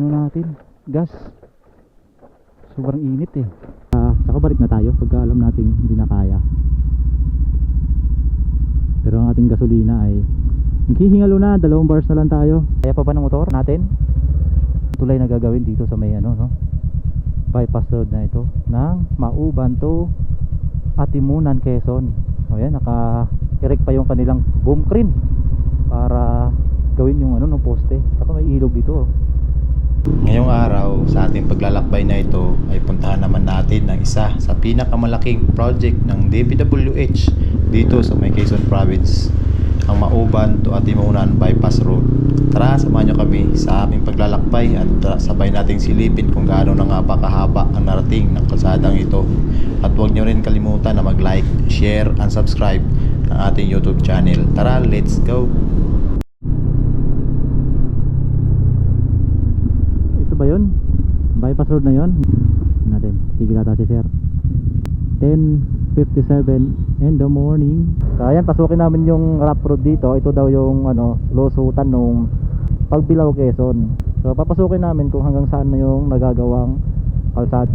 ano natin, gas. Sobrang init eh. Saka balik na tayo pagka alam nating hindi na kaya. Pero ang ating gasolina ay hihingalo na, 2 bars na lang tayo. Kaya pa ba ng motor natin? Tulay na gagawin dito sa may ano, no? Bypass road na ito ng Mauban to Atimunan, Quezon. O yan, naka-erect pa yung kanilang boom crane para gawin yung ano, no, poste. Saka may ilog dito. Ngayong araw sa ating paglalakbay na ito ay puntahan naman natin ng isa sa pinakamalaking project ng DPWH dito sa may Quezon Province, ang Mauban to Atimunan Bypass Road. Tara, samahan nyo kami sa aming paglalakbay at sabay nating silipin kung gaano na nga ba kahaba ang narating ng kalsadang ito. At huwag nyo rin kalimutan na mag-like, share, and subscribe ng ating YouTube channel. Tara, let's go! Ba yun? Bypass road na yun natin. Tigil natin si sir. 10:57 in the morning. So ayan, pasukin namin yung rough road dito. Ito daw yung ano, lusutan nung Pagbilao, Quezon. So papasukin namin kung hanggang saan na yung nagagawang kalsada.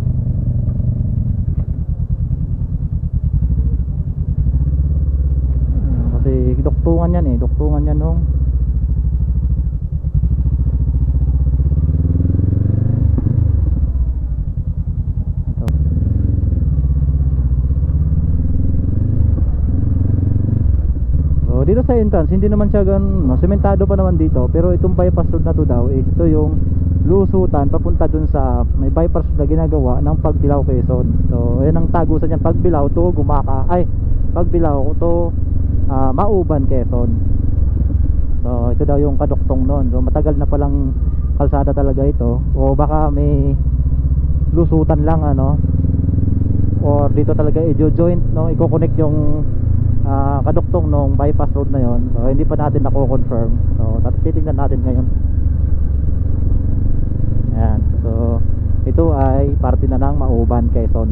Kasi duktungan yan eh. Duktungan yan nung dito sa entrance, hindi naman siya ganun, no? Sementado pa naman dito. Pero itong bypass road na to daw is ito yung lusutan papunta dun sa may bypass na ginagawa ng Pagbilao, Quezon. So ayan ang tagusan niyan, Pagbilao to Gumaka, ay Pagbilao to Mauban, Quezon. So ito daw yung kaduktong nun. So matagal na palang kalsada talaga ito, o baka may lusutan lang ano, or dito talaga i-joint, no, i-connect yung kaduktong nung bypass road na yon. So hindi pa natin nako-confirm. So titingnan natin ngayon. Ayan. So ito ay parte na ng Mauban, Quezon.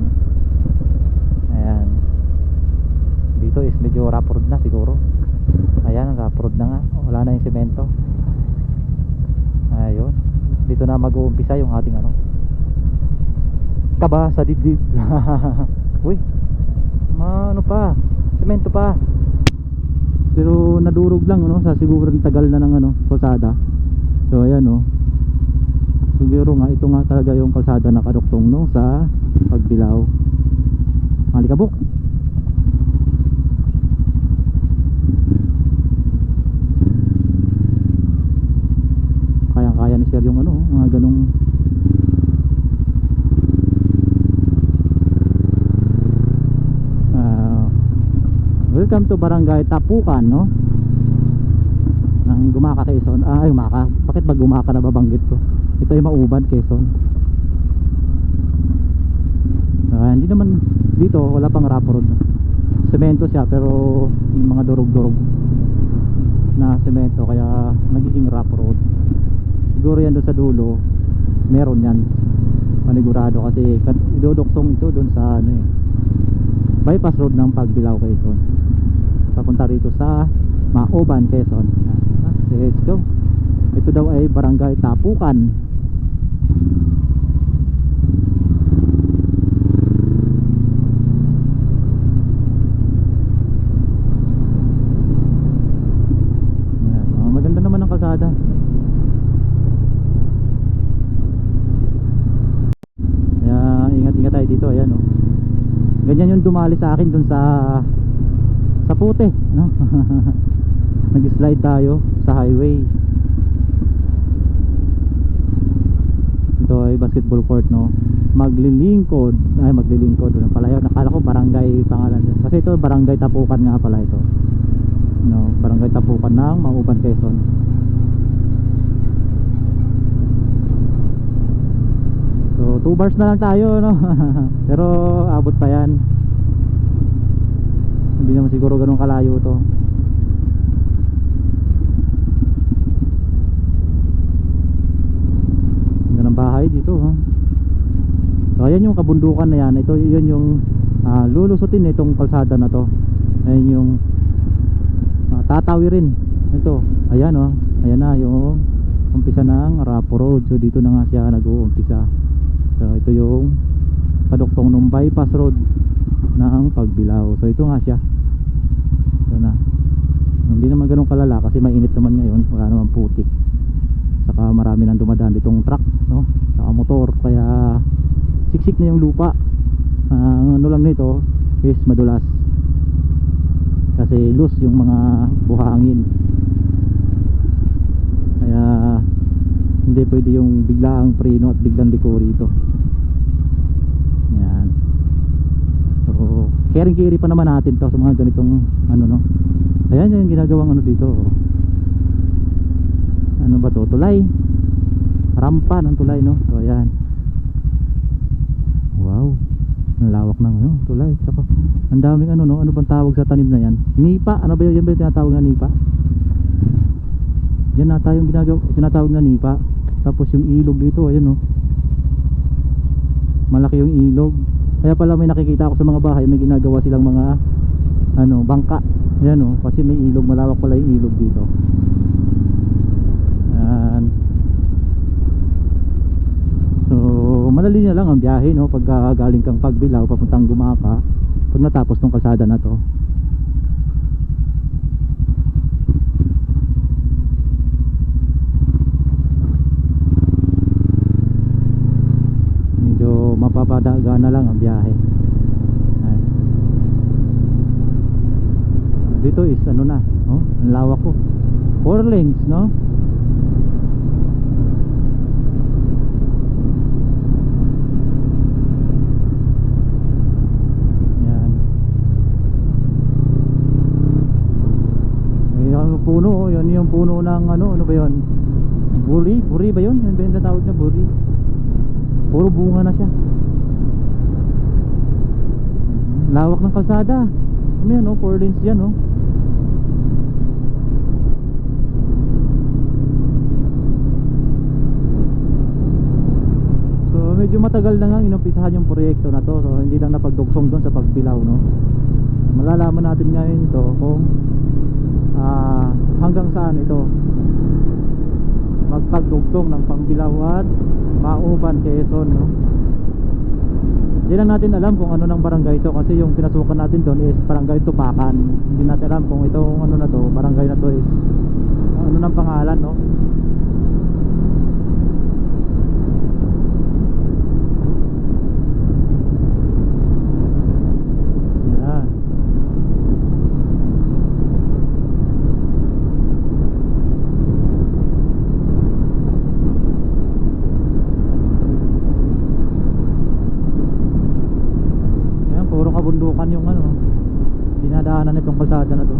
Ayan. Dito is medyo rough road na siguro. Ayan, rough road na nga. Wala na yung semento. Ayun. Dito na mag-uumpisa yung ating ano, kaba sa dibdib. Uy, ano pa, semento pa. Pero nadurog lang, no, sa siguro tagal na ng ano, kalsada. So ayan, no. Siguro nga ito nga talaga yung kalsada na kaduktong no sa Pagbilao. Malikabok. Kaya ni sir yung ano, mga ganong welcome to Barangay Tapukan, no? Ng Gumaka, Quezon. Ay, Gumaka. Bakit ba Gumaka na babanggit ko? Ito yung Mauban, Quezon. Hindi naman dito, wala pang rough road. Semento siya, pero mga durog-durog na semento, kaya nagiging rough road. Siguro yan doon sa dulo, meron yan. Panigurado kasi iduduktong ito doon sa ano eh, bypass road ng Pagbilao, Quezon, papunta rito sa Mauban, Quezon. Let's go. Ito daw ay Barangay Tapukan. Ayan. Maganda naman ang kalsada. Kaya ingat-ingat tayo dito. Ayan, oh. Ganyan yung dumali sa akin dun sa Pute, no? Nag-slide tayo sa highway. Ito ay basketball court, no? Maglilingkod. Ano pala yun? Nakala ko barangay pangalan yun. Kasi ito Barangay Tapukan nga pala ito, no? Barangay Tapukan ng Mauban, Quezon. So 2 bars na lang tayo, no? Pero abot pa yan. Hindi naman siguro ganun kalayo to. Ganda ng bahay dito, ha? So ayan yung kabundukan na yan. Ito yun yung lulusutin itong kalsada na to. Ayan yung tatawirin. Ito, ayan, oh. Ayan na yung umpisa ng Rapo Road. So dito na nga siya nag-uumpisa. So ito yung paduktong ng bypass road ng Pagbilao. So ito nga siya. Ito na. Hindi naman ganun kalala kasi mainit naman ngayon, wala naman putik. Saka marami nang dumadaan ditong truck, no? Saka motor, kaya siksik na yung lupa. Ang ano lang nito is madulas. Kasi loose yung mga buhangin. Kaya hindi pwede yung biglaang preno at biglang liko rito. Yan. So, caring-carry pa naman natin to sa mga ganitong ano, no. Ayan yung ginagawang ano dito. Ano ba to? Tulay. Rampa ng tulay, no. So ayan. Wow. Ang lawak ng ano, tulay. Saka ang daming ano, no. Ano bang tawag sa tanim na yan? Nipa. Ano ba yan ba yung tinatawag na nipa? Yan na tayong ginagawa, tinatawag na nipa. Tapos yung ilog dito, ayan, no. Malaki yung ilog. Kaya pala may nakikita ako sa mga bahay, may ginagawa silang mga ano, bangka. Ayan, no, kasi may ilog, malawak pala yung ilog dito. Ayan. So, madali na lang ang biyahe, no, pag galing kang Pagbilao papuntang Gumaka, pag natapos tong kalsada na to. Medyo mapapadaga na lang ang biyahe. Ayan. Dito is ano na, no? Ang lawak ko. 4 lanes, no? Yan. Yung puno, oh, yun yung puno ng ano ba yun? Buri ba yun? Yan ba yung natawag na buri? Puro bunga na siya. Lawak ng kalsada. Ano yan, no? 4 lanes yan, no? Medyo matagal na nga inumpisahan yung proyekto na to. So hindi lang napagdugsong doon sa Pagbilao, no. Malalaman natin ngayon ito kung hanggang saan ito magpagdugtong ng Pagbilao at Mauban, Quezon, no. Hindi lang natin alam kung ano ng barangay ito kasi yung pinasukan natin doon is barangay Tupakan. Hindi natin alam kung itong ano na to, barangay na to is ano ng pangalan, no. Kabundukan yung ano dinadaanan nitong kalsada na to.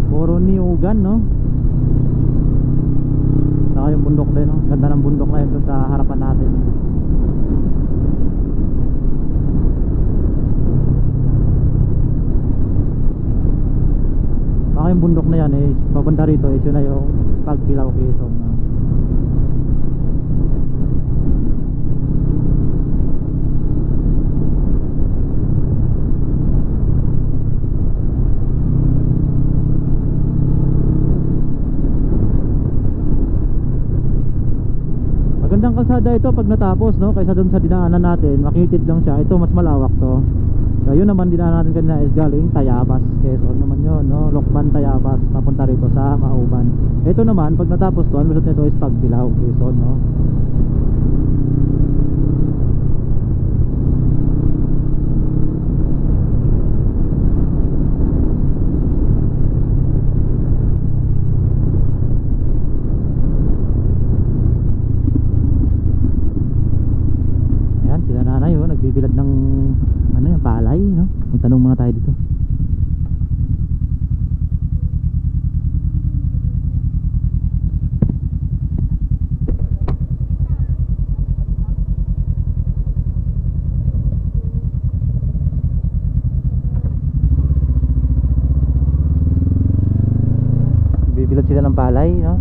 Puro niyugan, no. Saka yung bundok din, no. Ganda ng bundok na yun sa harapan natin. Yung bundok na yan eh, papunta rito is yun na yung Pagbilao, Quezon. Magandang kalsada ito pag natapos, no, kaysa dun sa dinaanan natin, makitid lang siya. Ito mas malawak to. So, yun naman dinaanan natin kanina is galing Tayabas, Quezon naman yun, no? Lokban, Tayabas, papunta rito sa Mauban. Ito naman, pag natapos to, ang result nito is Pagbilao, Quezon, no? Ayan, sila nanay, oh, nagbibilad ng ano yan, palay, no? Magtanong muna tayo dito. Bibilad sila ng palay, no?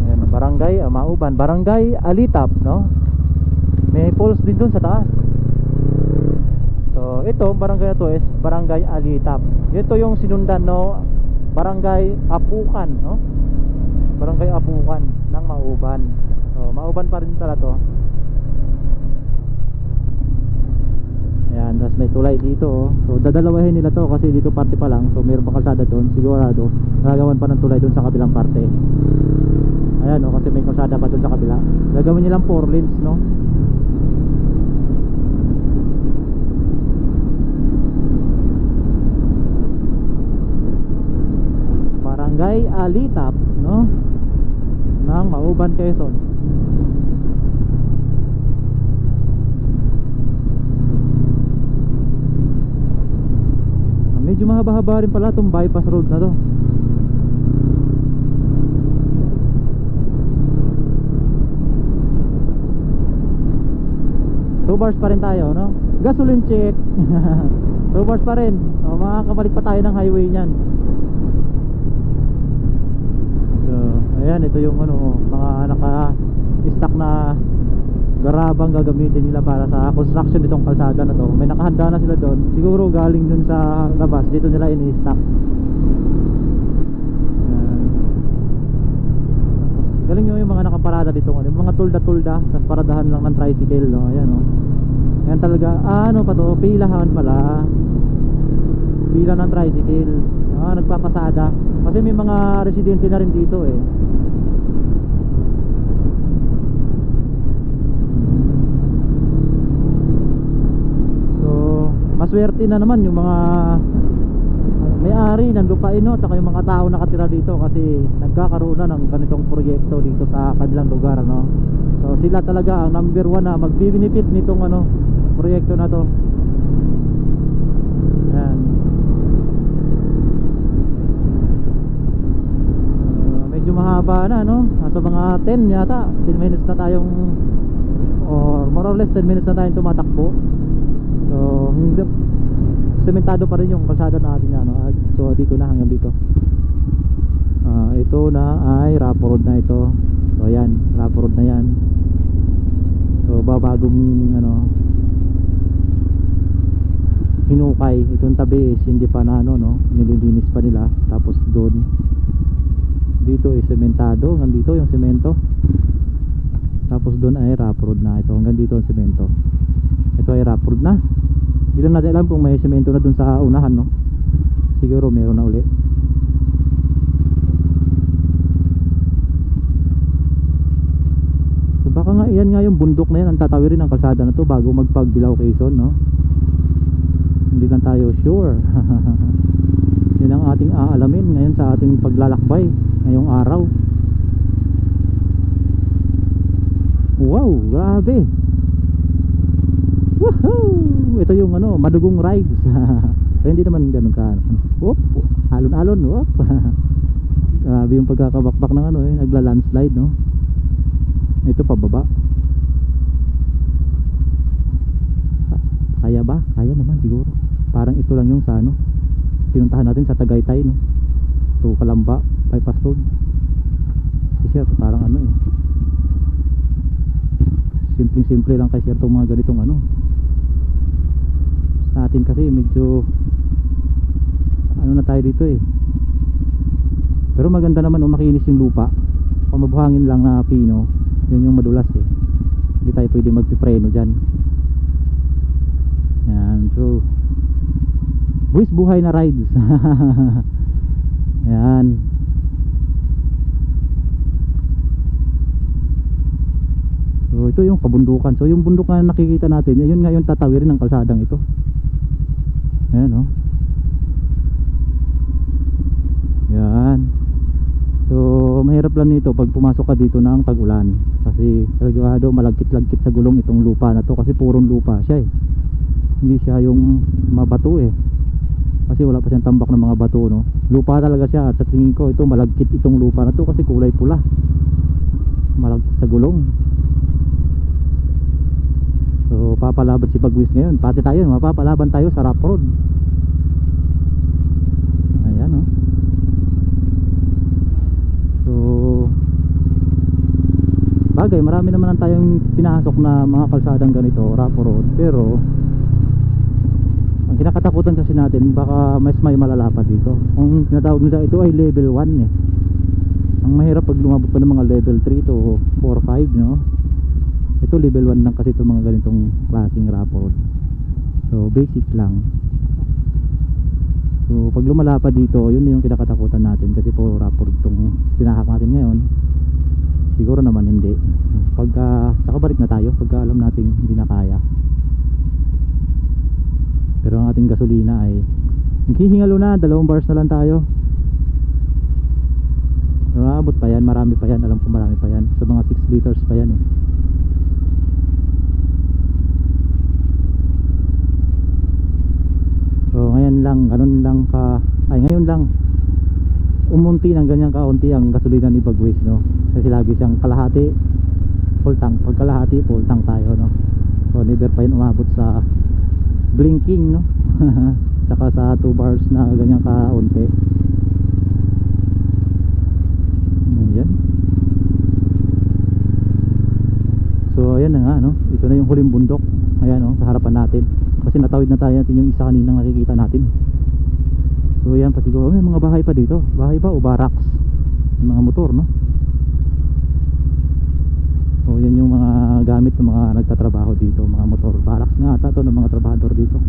Ayan, barangay Mauban, barangay Alitap, no? May poles din dun sa taas. So ito, barangay na to is Barangay Alitap. Ito yung sinundan, no, Barangay Apukan, no? Barangay Apukan ng Mauban. So Mauban pa rin pala to. Ayan, tapos may tulay dito, oh. So dadalawahin nila to kasi dito parte pa lang. So mayroon pa kalsada doon, sigurado gagawan pa ng tulay doon sa kabilang parte. Ayan, no, kasi may kalsada pa doon sa kabila. Gagawin nilang 4 lanes, no? Barangay Alitap, no, ng Mauban, Quezon. Medyo mahaba-haba rin pala itong bypass road na to. 2 bars pa rin tayo, no? Gasoline check. 2 bars pa rin. O, makakabalik pa tayo ng highway niyan. So, ayan, ito yung ano, mga naka-stock na garabang gagamitin nila para sa construction nitong kalsada na to. May nakahanda na sila doon. Siguro galing dun sa labas, dito nila ini-stock. Galing yung mga nakaparada dito, yung mga tulda-tulda, tapos paradahan lang ng tricycle, no? Ayan, no? Ayan talaga, ano pa to, pilahan pala. Pila ng tricycle, nagpapasada. Kasi may mga residente na rin dito, eh. So, maswerte na naman yung mga may-ari ng lupain, no, tsaka yung mga tao nakatira dito kasi nagkakaroon na ng ganitong proyekto dito sa kanilang lugar, no. So sila talaga ang number 1 na magbi-benefit nitong ano, proyekto na to. Ayan. Medyo mahaba na, no. Nasa mga 10 yata, 10 minutes na tayong, or more or less 10 minutes na tayong tumatakbo. So hindi, sementado pa rin yung kalsada natin yan, no? So dito na, hanggang dito. Ito na ay Rapo Road na ito. So ayan, Rapo Road na yan. So babagong ano, hinukay. Itong tabi is hindi pa na ano, no, nililinis pa nila. Tapos doon, dito is sementado, hanggang dito yung semento. Tapos doon ay Rapo Road na ito, hanggang dito ang semento. Ito ay Rapo Road na. Hindi lang natin alam kung may semento na dun sa unahan, no? Siguro meron na uli. So baka nga yan nga yung bundok na yan ang tatawirin ng kalsada na to bago magpagbilao Quezon, no? Hindi lang tayo sure. Yun ang ating aalamin ngayon sa ating paglalakbay ngayong araw. Wow, grabe. Woohoo! Ito yung ano, madugong rides. So, hindi naman ganun ka. Whoop, alon-alon, whoop. Grabe yung pagkakabakbak ng ano, nagla-landslide, no. Ito pababa. Kaya ba? Kaya naman siguro. Parang ito lang yung sa ano, pinuntahan natin sa Tagaytay, no. Ito Kalamba, bypass road. Kasi parang ano, simpleng-simple lang kasi itong mga ganitong ano. Sa atin kasi medyo ano na tayo dito, pero maganda naman, makinis yung lupa. Kung mabuhangin lang na pino, yun yung madulas, hindi tayo pwede magpipreno dyan. Yan, so buwis buhay na rides. Yan. So ito yung kabundukan. So yung bundok na nakikita natin, yun nga yung tatawirin ng kalsadang ito. Ayan, no. Yan. So mahirap lang nito pag pumasok ka dito ng tag-ulan, kasi talaga malagkit-lagkit sa gulong itong lupa na to, kasi purong lupa siya, hindi siya yung mabato, kasi wala pa siyang tambak ng mga bato, no. Lupa talaga siya, at sa tingin ko ito malagkit itong lupa na to kasi kulay pula, malagkit sa gulong. So papalaban si Bagwis ngayon, pati tayo mapapalaban tayo sa Rapo Road. Ayan, no. So bagay bagay marami naman tayong pinasok na mga kalsadang ganito, Rapo Road, pero ang kinakatakutan kasi natin baka mas may malalapad dito. Ang tinatawag nila ito ay level 1 eh. Ang mahirap pag lumabot pa ng mga level 3 to 4, 5, no? Ito level 1 lang kasi itong mga ganitong klaseng Rapo Road. So basic lang. So pag lumalapad dito, yun na yung kinakatakutan natin kasi po Rapo Road itong tinahak natin ngayon. Siguro naman hindi. Saka balik na tayo pagka alam nating hindi na kaya. Pero ang ating gasolina ay naghihingalo na, 2 bars na lang tayo. Pero abot pa yan, marami pa yan, alam ko marami pa yan. Sa mga 6 liters pa yan eh. So ngayon lang umunti ng ganyang kaunti ang gasolina ni Bagwis, no? Kasi lagi siyang kalahati full tank, pag kalahati full tank tayo, no? So never pa yun umabot sa blinking, no? Saka sa 2 bars na ganyang kaunti. Ayan. So ayan na nga, no? Ito na yung huling bundok. Ayan, no? Sa harapan natin. Kasi natawid na tayo natin yung isa kaninang nakikita natin. So ayan pa siguro, may mga bahay pa dito. Bahay pa o barracks? Yung mga motor, no? So yan yung mga gamit ng mga nagtatrabaho dito, mga motor. Barracks nga ata to ng mga trabahador dito,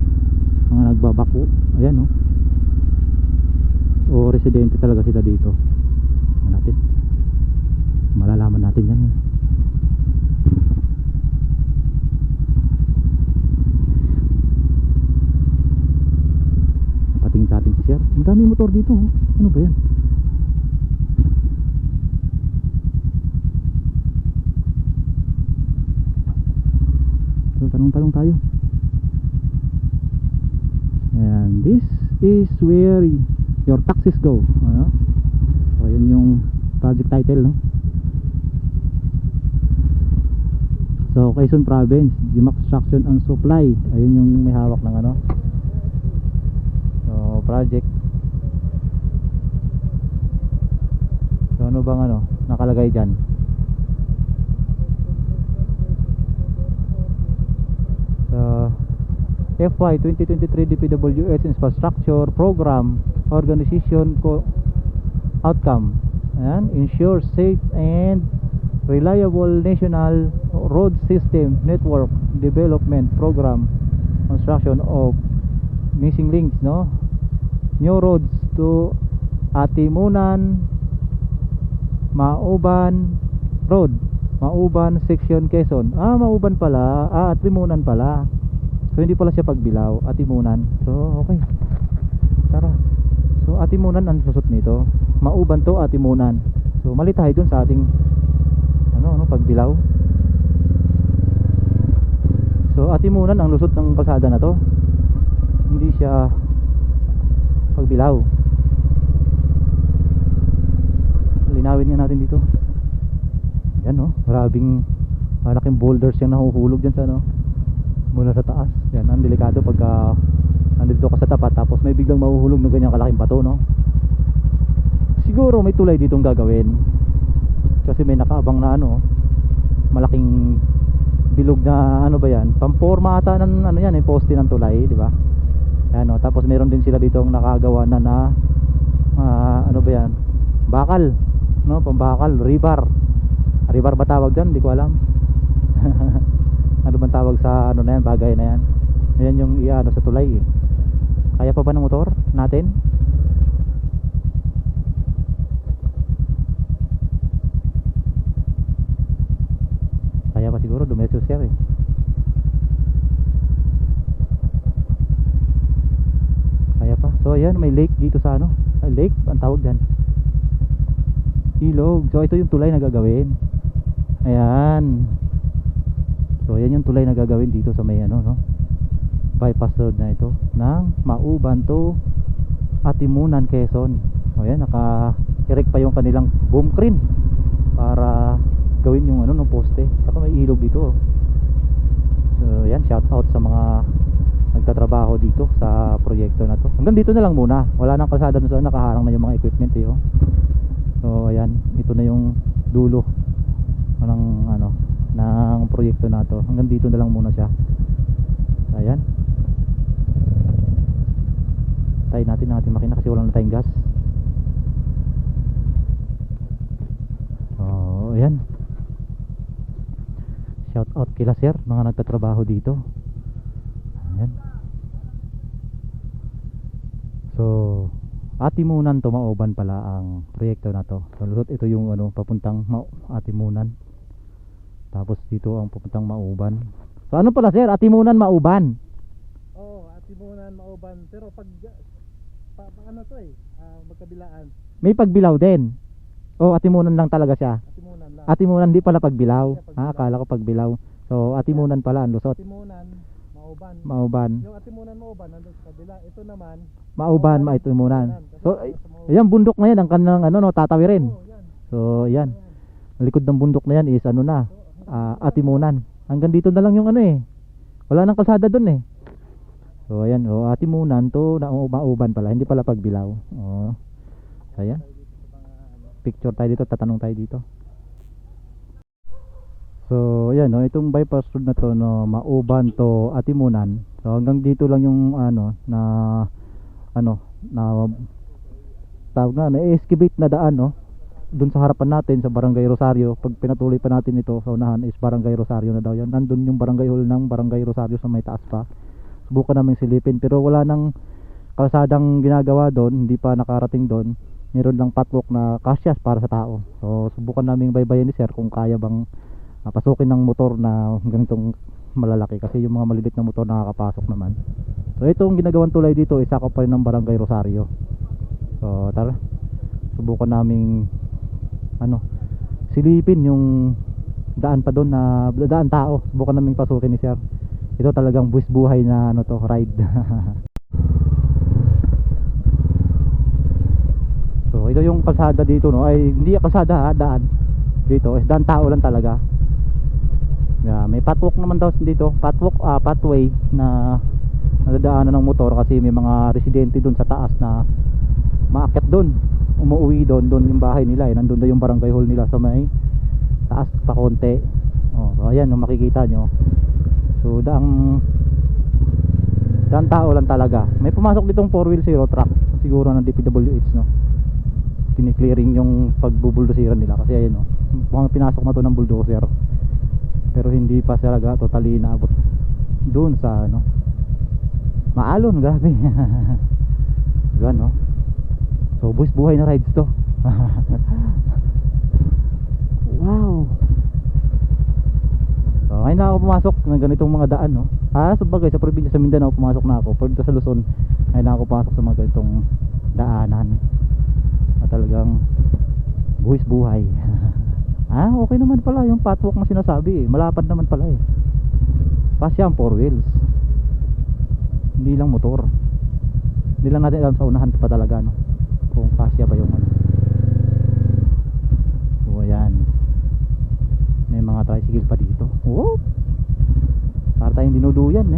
mga nagbabako. Ayan, no? O residente talaga sila dito. Natin malalaman natin yan, eh. Patingin sa atin si Sir. Ang daming motor dito, oh. Ano ba yan? So tanong-tanong tayo. And this is where your taxes go. Ano? So yan yung project title, no? So Quezon Province, Jumac Construction and Supply. Ayun yung may hawak ng ano. So project. So ano bang ano nakalagay dyan? So FY 2023 DPWH Infrastructure Program Organization Outcome. Ayan, ensure safe and reliable national road system network development program, construction of missing links, no? New roads to Atimunan Mauban Road, Mauban section Quezon. Mauban pala, Atimunan pala. So hindi pala siya Pagbilao, Atimunan. So okay, tara. So Atimunan ang lusot nito, Mauban to Atimunan. So mali tayo dun sa ating Pagbilao. So Atimunan ang lusot ng kalsada na to, hindi siya Pagbilao. Linawin nga natin dito. Yan, no, maraming malaking boulders yung nahuhulog dyan sa mula sa taas. Yan, ang delikado pagka nandito ka sa tapat tapos may biglang mahuhulog ng ganyang kalaking bato, no? Siguro may tulay ditong gagawin kasi may nakaabang na malaking bilog na ba yan, pamporma ata ng yan, poste ng tulay, di ba? Yan, no? Tapos meron din sila ditong nakagawa na ba yan, bakal, no? Pambakal, rebar ba tawag dyan? Hindi ko alam. Ano bang tawag sa na yan, bagay na yan? Ayan yung sa tulay, eh. Kaya pa ba ng motor natin? Kaya pa siguro, dumeso siya, eh. Kaya pa. So ayan, may lake dito sa lake, ang tawag dyan, ilog. So ito yung tulay na gagawin. Ayan. So yan yung tulay na gagawin dito sa may bypass road na ito ng Mauban to Atimunan, Quezon. O yan, naka-erect pa yung kanilang boom crane para gawin yung ng poste. Saka may ilog dito, oh. So yan, shout out sa mga nagtatrabaho dito sa proyekto na to. Hanggang dito na lang muna. Wala nang kalsada dun sa nakaharang na yung mga equipment, eh, oh. So ayan, ito na yung dulo ng ng proyekto na to. Hanggang dito na lang muna siya. Ayan, tayo natin ang ating makina kasi wala na tayong gas. Oh, ayan, shout out kila sir, mga nagtatrabaho dito. Ayan. So Atimunan to, Maoban pala ang proyekto na to. So ito yung papuntang Atimunan. Tapos dito ang papuntang Maoban. So ano pala sir, Atimunan, Maoban? Oo, Atimunan, Maoban. Pero pag ano to magkabilaan. May pagbilaw din. O Atimunan lang talaga siya. Atimunan lang. Atimunan di pala pagbilaw. Hindi pagbilaw. Akala ko pagbilaw. So Atimunan pala ang lusot. Atimunan, Maoban. Maoban. Yung Atimunan, Maoban nandun sa kabila. Ito naman Maoban, Atimunan. Kasi So sa Maoban. ayan, bundok na yan ang kanang tatawirin. Oo, yan. So ayan. Ang likod ng bundok na yan is Atimunan. Hanggang dito na lang yung wala nang kalsada doon eh. So ayan, Atimunan to, Maoban pala, hindi pala pagbilaw. Oh. Ayan. Picture tayo dito, tatanong tayo dito. So ayan, itong bypass road na to, Maoban to Atimunan. So hanggang dito lang yung na tawag na excavate na daan doon sa harapan natin sa Barangay Rosario. Pag pinatuloy pa natin ito sa unahan is Barangay Rosario na daw yan. Nandun yung barangay hall ng Barangay Rosario sa may taas pa. Subukan namin silipin pero wala nang kalsadang ginagawa doon, hindi pa nakarating doon. Meron lang patwalk na kasya para sa tao. So subukan namin baybayin ni sir kung kaya bang pasukin ng motor na ganitong malalaki, kasi yung mga malilit na motor nakakapasok naman. So itong ginagawang tulay dito isa ko pa rin ng Barangay Rosario. So tara, subukan naming silipin yung daan pa doon na daan tao. Subukan naming pasukin ni sir. Ito talagang buwis buhay na ride. So ito yung kalsada dito ay hindi kalsada daan. Dito is daan tao lang talaga. Yeah, may patwalk naman daw dito, pathway na nadadaanan ng motor kasi may mga residente doon sa taas na maakyat doon, umuwi doon yung bahay nila nandun daw yung barangay hall nila sa may taas pa konti. So ayan makikita nyo. So daan tao lang talaga. May pumasok ditong 4-wheel zero truck siguro ng DPWH kiniklearing yung pagbubuldoseran nila kasi ayan mukhang pinasok na to ng bulldozer. Pero hindi pa talaga totally naabot doon sa Maalon, grabe. Diyan so buwis buhay na rides to. Wow. So ngayon na ako pumasok ng ganitong mga daan sabagay sa probinsya sa Mindanao pumasok na ako, pero dito sa Luzon ngayon na ako pumasok sa mga ganitong daanan na talagang buwis buhay. Okay naman pala yung patwalk na sinasabi malapad naman pala pasya ang 4 wheels, hindi lang motor. Hindi lang natin alam sa unahan pa talaga kung pasya ba yung so ayan, may mga tricycle pa dito. Para tayong dinuduyan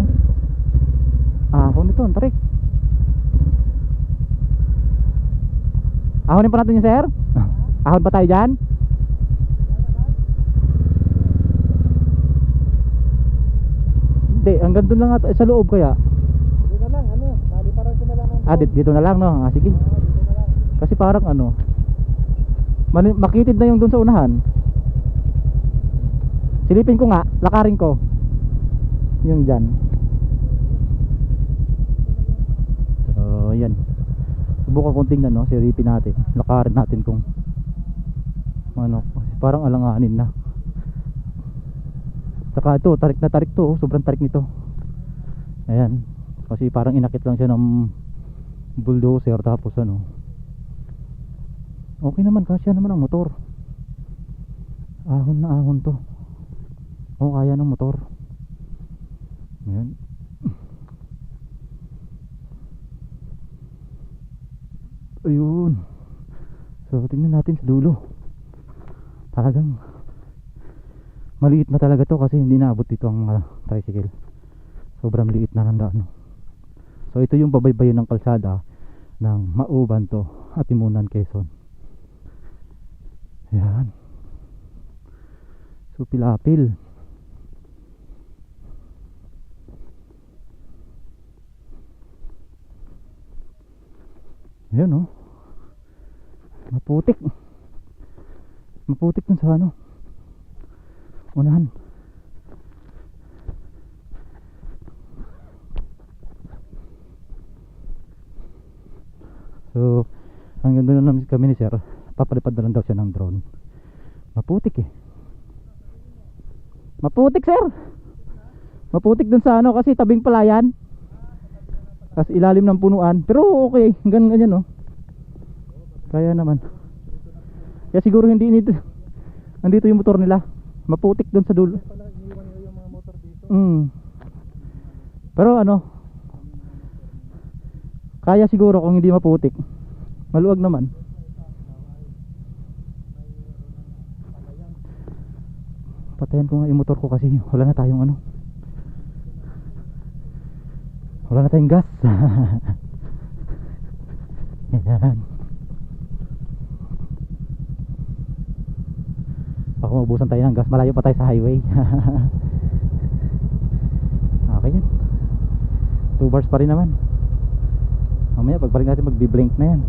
ahon ito, ang tarik. Ahonin pa natin yung sir. Ahon pa tayo dyan. Hindi, hanggang doon lang sa loob kaya. Dito na lang, naliparan ko na lang ang Dito na lang sige. dito na lang. Kasi parang makitid na yung doon sa unahan. Silipin ko nga, lakarin ko yung dyan. So yan, subukan kong tingnan silipin natin, lakarin natin kung parang alanganin na. Saka ito, tarik na tarik to, sobrang tarik nito. Ayan, kasi parang inakit lang siya ng bulldozer tapos okay naman, kasya naman ang motor. Ahon na ahon to. Kaya ng motor. Ayan. Ayun. So tingnan natin sa dulo. Talagang maliit na talaga to kasi hindi naabot dito ang tricycle. Sobrang liit na ng daan. So ito yung babaybayin ng kalsada ng Maoban to, Atimunan, Quezon. Ayan. So pilapil. Ayun oh. Maputik. Maputik dun sa ano. Unahan. So, hanggang doon naman kami ni sir, papalipad na lang daw siya ng drone. Maputik eh. Maputik sir. Maputik dun sa ano kasi tabing palayan. Kasi ilalim ng punuan. Pero okay, hanggang ganyan oh. Kaya naman. Kaya siguro hindi nito. Nandito yung motor nila. Maputik dun sa dulo. Pala iniwan nyo yung mga motor dito. Pero ano, kaya siguro kung hindi maputik. Maluwag naman. Patayan ko nga yung motor ko kasi wala na tayong ano. Wala na tayong gas. Ayan. Baka maubusan tayo ng gas. Malayo pa tayo sa highway. Okay yan. 2 bars pa rin naman. Mamaya pagbalik natin magbi-blink na yan.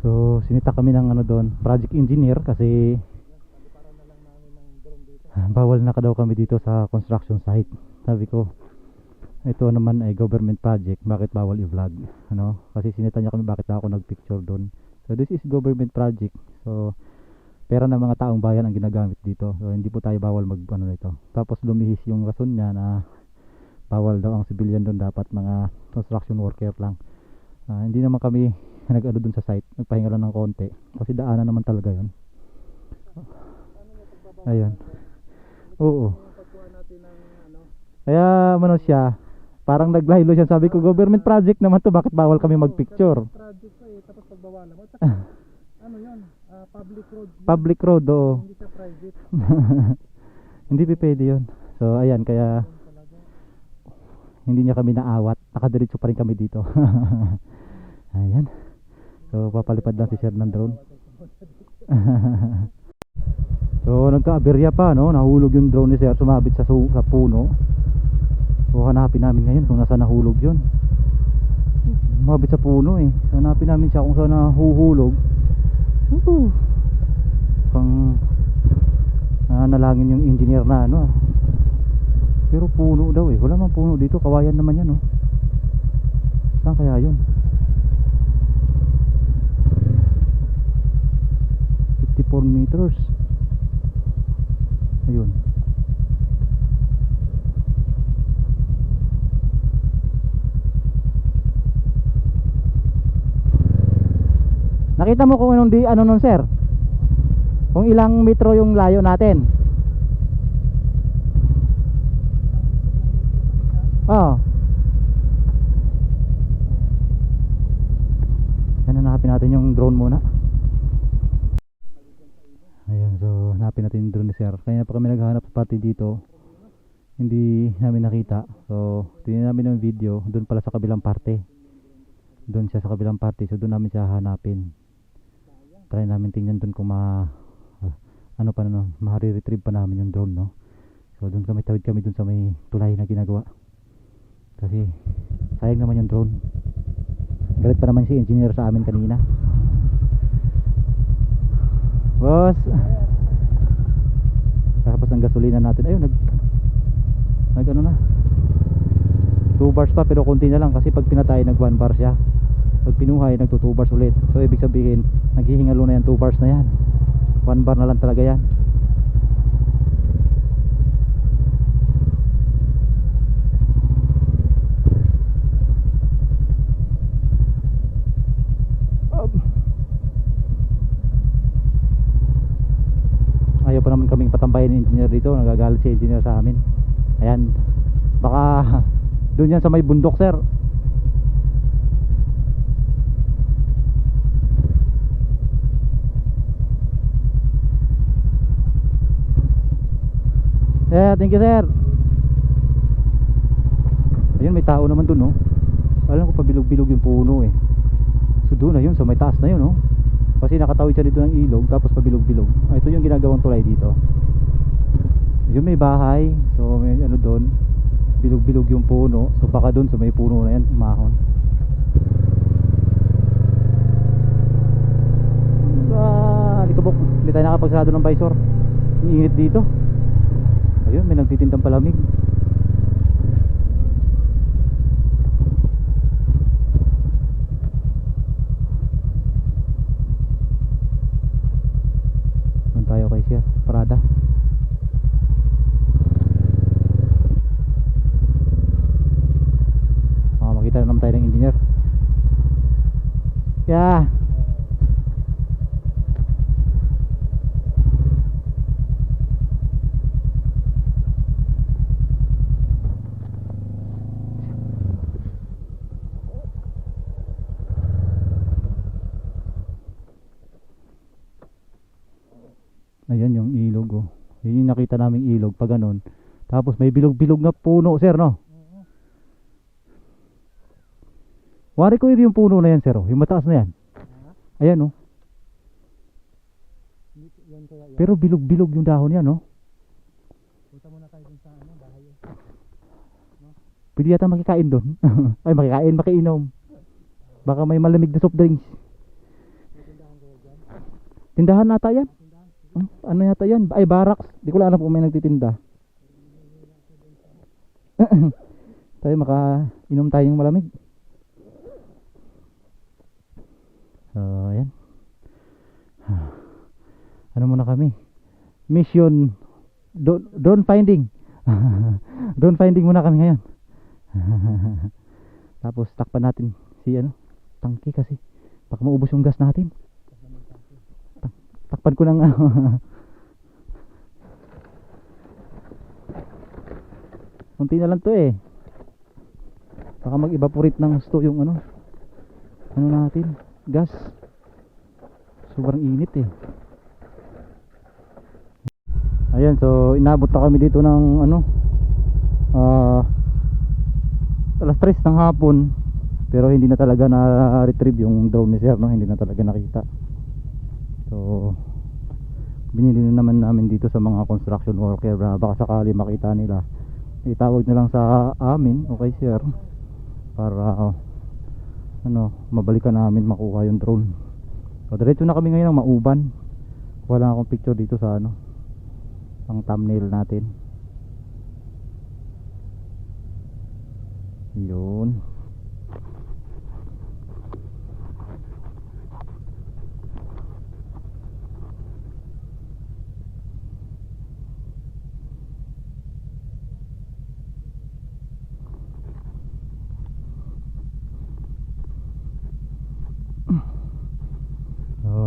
So sinita kami ng ano doon, project engineer kasi bawal na ka daw kami dito sa construction site. Sabi ko, ito naman ay government project, bakit bawal i-vlog? Ano? Kasi sinita niya kami bakit ako nag-picture doon. So this is government project. So pera ng mga taong bayan ang ginagamit dito. So hindi po tayo bawal mag ano nito. Tapos lumihis yung rason niya na bawal daw ang civilian doon, dapat mga construction worker lang. Hindi naman kami nag-ano dun sa site, nagpahinga lang ng konti kasi daanan naman talaga yun. Ayun. Oo. Kaya ano siya, parang naglahilo siya, sabi ko government project naman to, bakit bawal kami magpicture? Project pa eh, tapos pagbawalan mo. Ano yun? Public road. Public road, oo. Hindi siya private. Hindi pwede yun. So ayan, kaya hindi niya kami naawat, nakadiretso pa rin kami dito. Ayan. So papalipad lang si sir ng drone. So nagka-aberya pa no, nahulog yung drone ni sir, sumabit sa puno. So hanapin namin ngayon kung nasa nahulog yun. Sumabit sa puno eh. So hanapin namin siya kung saan nahuhulog. Pang nalangin yung engineer na ano. Pero puno daw eh, wala man puno dito, kawayan naman yan oh. Saan kaya yun? 54 meters. Ayun. Nakita mo kung anong ano nun sir? Kung ilang metro yung layo natin? Oo. Yan, hanapin natin yung drone muna. Ayan, so hanapin natin yung drone ni sir. Kaya pa kami naghahanap sa party dito, hindi namin nakita. So tingnan namin yung video, doon pala sa kabilang parte. Doon siya sa kabilang parte, so doon namin siya hanapin. Try namin tingnan doon kung ano pa na, ma-retrieve pa namin yung drone no. So doon kami, tawid kami doon sa may tulay na ginagawa. Kasi sayang naman yung drone. Galit pa naman si engineer sa amin kanina. Boss, tapos ang gasolina natin, ayun nag ano na 2 bars pa, pero konti na lang kasi pag pinatay nag 1 bar siya, pag pinuhay nag 2 bars ulit. So ibig sabihin naghihingalo na yan, 2 bars na yan, 1 bar na lang talaga yan. Ayaw pa naman kaming patambayan ng engineer dito, nagagalit si engineer sa amin. Ayan, baka doon yan sa may bundok sir. Yeah, thank you sir. Ayun, may tao naman doon no. Alam ko pabilog-bilog yung puno eh. So doon na yun, so may taas na yun, oh. Kasi nakatawid siya dito ng ilog, tapos pabilog-bilog. Ito yung ginagawang tulay dito. Yun may bahay, so may ano doon, bilog-bilog yung puno. So baka doon, so may puno na yan, umahon. Likabok, hindi tayo nakapagsarado ng visor. Iinit dito. Ayun, may nagtitindang palamig. Doon tayo kay Sir Prada. Makita na naman tayo ng engineer. Yeah. Ayan yung ilog, oh. Yun yung nakita naming ilog pag ganun. Tapos may bilog-bilog na puno, sir, no? Wari ko yung puno na yan, sir, oh. Yung mataas na yan. Ayan, oh. Pero bilog-bilog yung dahon yan, no? Punta muna tayo dun sa ano, bahay. No? Pwede yata makikain doon. Ay, makikain, makiinom. Baka may malamig na soft drinks. Tindahan nata yan. Ano yata yan? Ay, barracks. Di ko lang alam kung may nagtitinda. Tayo makainom tayong malamig. So, ayan. Ano muna kami? Mission drone finding. Drone finding muna kami ngayon. Tapos takpan natin si ano, tangke kasi baka maubos yung gas natin. Takpan ko ng unti na lang to eh. Baka mag-evaporate ng gusto yung ano natin, gas. Sobrang init eh. Ayan, so inabot na kami dito ng ano alas 3 ng hapon. Pero hindi na talaga na-retrieve yung drone ni Sir, no? Hindi na talaga nakita. So binili na naman namin dito sa mga construction worker na baka sakali makita nila, itawag na lang sa amin, okay sir, para mabalikan namin makuha yung drone. So diretso na kami ngayon ng Mauban. Wala akong picture dito sa ang thumbnail natin. Yun.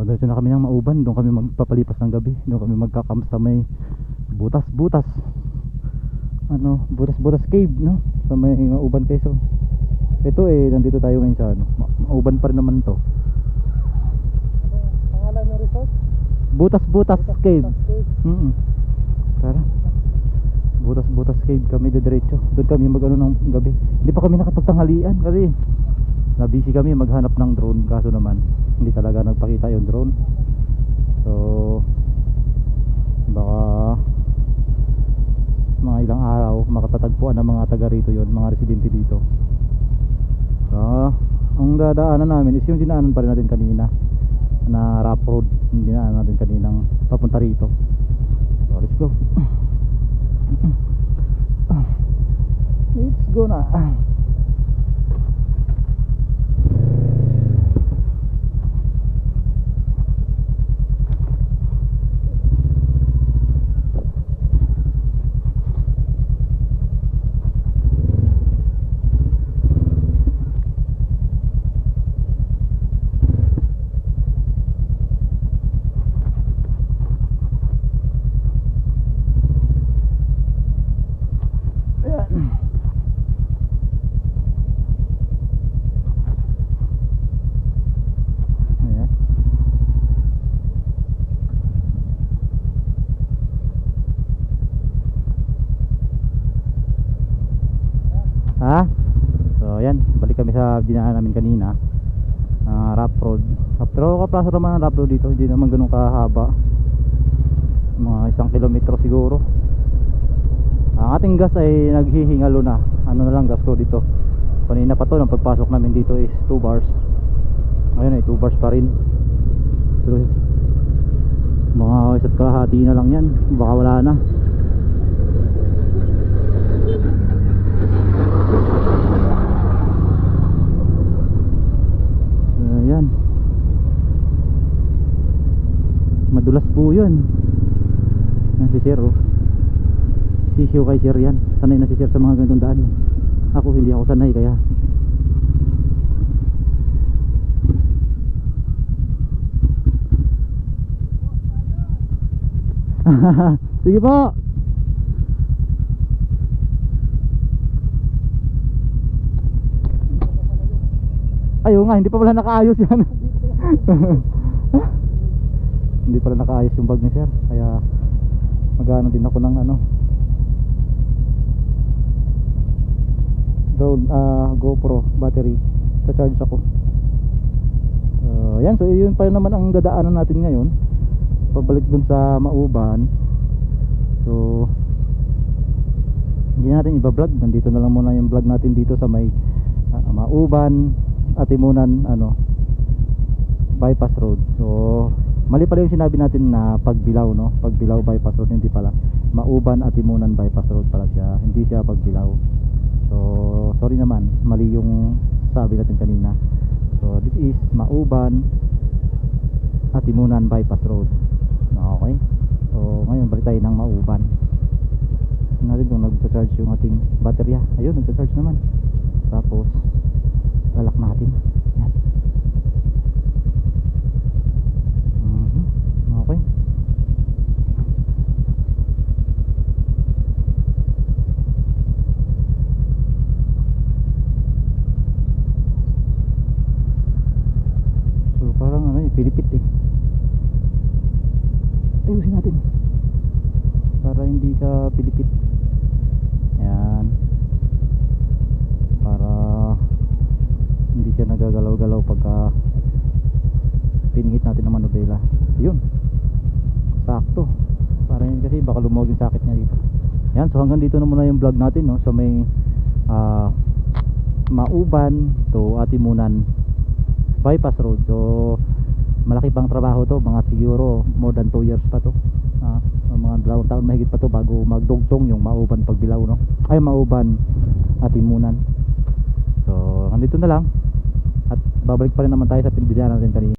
Diretso na kami ng Mauban. Doon kami magpapalipas ng gabi. Doon kami magkakamp sa may butas-butas butas-butas cave, no? Sa may Mauban, Quezon. Ito eh, nandito tayo ngayon sa Mauban pa rin naman to. Pangalan ng resort? Butas-butas cave. Tara. Butas-butas cave kami diretso. Doon kami ng gabi. Hindi pa kami nakapagtanghalian kasi na-busy kami maghanap ng drone, kaso naman hindi talaga nagpakita yung drone. So baka mga ilang araw makatatagpuan ng mga taga rito yon, mga residente dito. Ang dadaanan namin is yung dinaanan pa rin natin kanina na rough road, yung dinaanan natin kaninang papunta rito. So let's go. Let's go na. So ayan, balik kami sa dinaanan namin kanina. rough road. Pero kapraso naman ang rough road dito, hindi naman ganun kahaba, mga 1 kilometro siguro. Ang ating gas ay naghihingalo na. Ano na lang gas ko dito, kanina pa to, nang pagpasok namin dito is 2 bars. Ngayon ay 2 bars pa rin. Pero mga isa't kalahati na lang yan, baka wala na. Ayan, madulas po yun. Yan si Sir, oh. Sisiyo kay Sir yan. Sanay na si Sir sa mga ganitong daan. Ako hindi ako sanay kaya sige po. Ayaw nga, hindi pa pala nakaayos yan. Hindi pala nakaayos yung bag ni Sir, kaya magano din ako ng ano drone, GoPro battery sa charge ako. Yan, so yun pa naman ang dadaanan natin ngayon, pabalik dun sa Mauban. So hindi natin iba-vlog, nandito na lang muna yung vlog natin dito sa may Mauban at Timunan bypass road. So mali pala yung sinabi natin na Pagbilao, no? Pagbilao bypass road, hindi pala Mauban at Timunan bypass road pala siya, hindi siya Pagbilao. So sorry naman, mali yung sabi natin kanina. So this is Mauban at Timunan bypass road. Okay, so ngayon balik tayo ng Mauban. Tingnan natin kung nagsa-charge yung ating baterya. Ayun, nagsa-charge naman. Tapos lalak natin. Yan. Okay. So parang ano, pilipit eh. Ayusin natin para hindi siya pilipit. Ayan, para hindi siya nagagalaw-galaw pagka pinihit natin ng manubela. Yun, sakto. Para yun, kasi baka lumuwag yung sakit niya dito. Ayan, so hanggang dito na muna yung vlog natin, no? So may Mauban to Timunan bypass road. So malaki pang trabaho to, mga siguro more than 2 years pa to, mga 2 taon mahigit pa to bago magdugtong yung Mauban Pagbilao, no? Ay, Mauban at Timunan. So nandito na lang, at babalik pa rin naman tayo sa pinagdadaanan natin kanina.